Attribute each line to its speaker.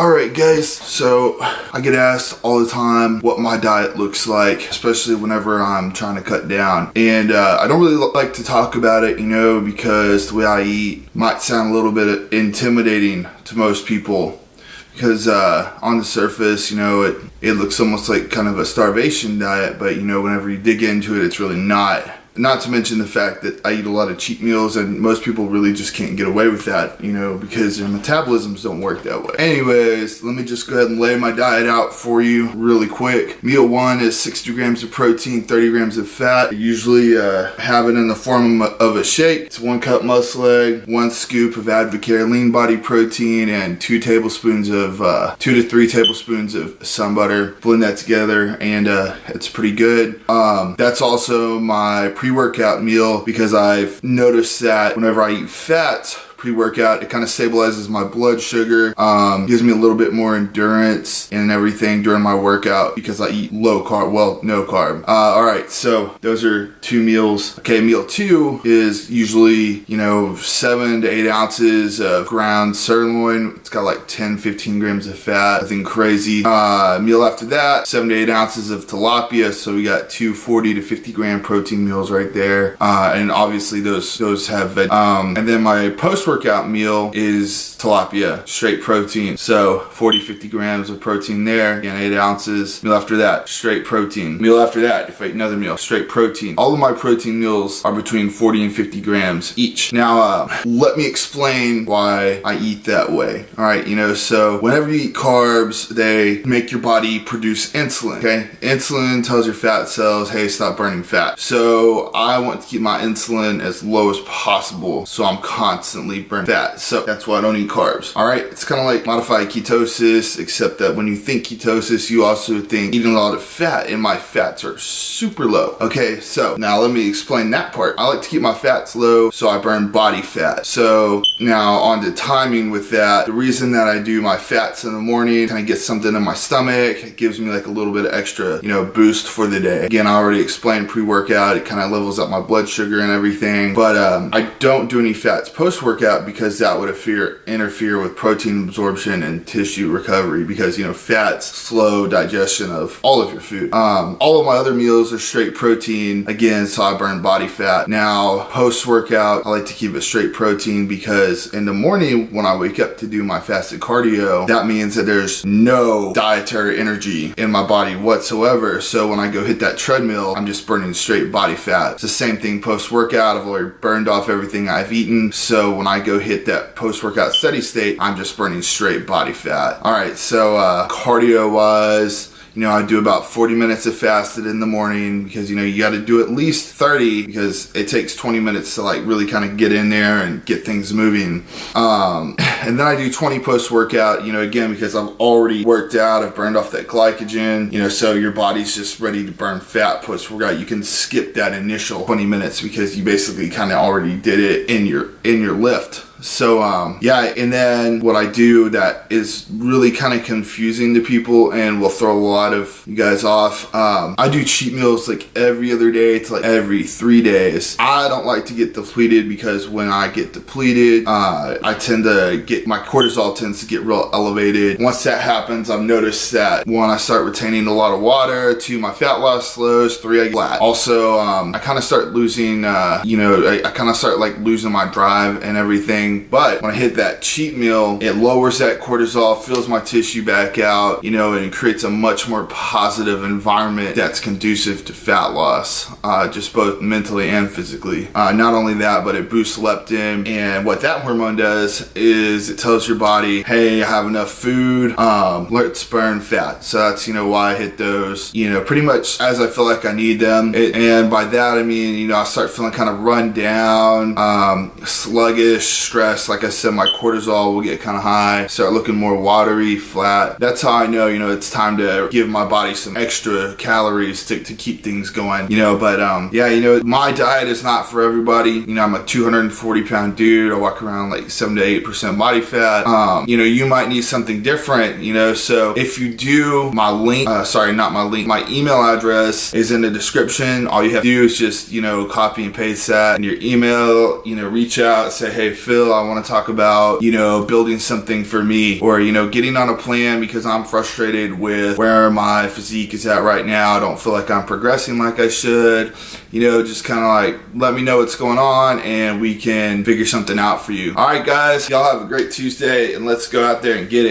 Speaker 1: Alright guys, so I get asked all the time what my diet looks like, especially whenever I'm trying to cut down. And I don't really like to talk about it, because the way I eat might sound a little bit intimidating to most people. Because on the surface, it looks almost like kind of a starvation diet, but whenever you dig into it, it's really not. Not to mention the fact that I eat a lot of cheat meals, and most people really just can't get away with that, because their metabolisms don't work that way. Anyways, let me just go ahead and lay my diet out for you really quick. Meal 1 is 60 grams of protein, 30 grams of fat. I usually have it in the form of a shake. It's 1 cup muscle egg, 1 scoop of Advocare lean body protein, and 2 to 3 tablespoons of sun butter. Blend that together, and it's pretty good. That's also my pre-workout meal, because I've noticed that whenever I eat fats pre-workout, it kind of stabilizes my blood sugar, gives me a little bit more endurance and everything during my workout because I eat low carb, no carb. Alright, so those are 2 meals. Okay, meal 2 is usually, 7 to 8 ounces of ground sirloin. It's got like 10-15 grams of fat, nothing crazy. Meal after that, 7 to 8 ounces of tilapia, so we got 2 40 to 50 gram protein meals right there. And obviously those have veg. And then my post-workout meal is tilapia, straight protein. So 40-50 grams of protein there, again 8 ounces. Meal after that, straight protein. Meal after that, if I eat another meal, straight protein. All of my protein meals are between 40 and 50 grams each. Now, let me explain why I eat that way. Alright, so whenever you eat carbs, they make your body produce insulin, okay? Insulin tells your fat cells, hey, stop burning fat. So I want to keep my insulin as low as possible, so I'm constantly burning fat. So that's why I don't eat carbs. Alright, it's kind of like modified ketosis, except that when you think ketosis, you also think eating a lot of fat, and my fats are super low. Okay, so now let me explain that part. I like to keep my fats low, so I burn body fat. So now on to timing with that. The reason that I do my fats in the morning, kind of get something in my stomach, it gives me like a little bit of extra, boost for the day. Again, I already explained pre-workout, it kind of levels up my blood sugar and everything, but I don't do any fats post-workout because that would interfere with protein absorption and tissue recovery, because fats slow digestion of all of your food. All of my other meals are straight protein, again, so I burn body fat. Now post-workout, I like to keep it straight protein because in the morning when I wake up to do my fasted cardio, that means that there's no dietary energy in my body whatsoever. So when I go hit that treadmill, I'm just burning straight body fat. It's the same thing post-workout. I've already burned off everything I've eaten, so when I go hit that post-workout steady state, I'm just burning straight body fat. Alright, so cardio wise, I do about 40 minutes of fasted in the morning because, you got to do at least 30 because it takes 20 minutes to like really kind of get in there and get things moving. And then I do 20 post-workout, again, because I've already worked out, I've burned off that glycogen, so your body's just ready to burn fat post-workout. You can skip that initial 20 minutes because you basically kind of already did it in your lift. So, yeah, and then what I do that is really kind of confusing to people and will throw a lot of you guys off. I do cheat meals like every other day to like every 3 days. I don't like to get depleted because when I get depleted, I tend to my cortisol tends to get real elevated. Once that happens, I've noticed that 1, I start retaining a lot of water, 2, my fat loss slows, 3, I get flat. Also, I kind of start losing, I kind of start like losing my drive and everything. But when I hit that cheat meal, it lowers that cortisol, fills my tissue back out, and it creates a much more positive environment that's conducive to fat loss, just both mentally and physically. Not only that, but it boosts leptin, and what that hormone does is it tells your body, hey, I have enough food, let's burn fat. So that's, why I hit those, pretty much as I feel like I need them. And by that, I mean, I start feeling kind of run down, sluggish, stressed. Like I said, my cortisol will get kind of high, start looking more watery, flat. That's how I know, it's time to give my body some extra calories to keep things going, but yeah, my diet is not for everybody. I'm a 240 pound dude. I walk around like 7 to 8% body fat. You might need something different, so if you do, my email address is in the description. All you have to do is just, copy and paste that in your email, reach out, say, hey, Phil, video, I want to talk about, you know, building something for me, or, you know, getting on a plan because I'm frustrated with where my physique is at right now. I don't feel like I'm progressing like I should. You know, just kind of like let me know what's going on and we can figure something out for you. All right, guys, y'all have a great Tuesday and let's go out there and get it.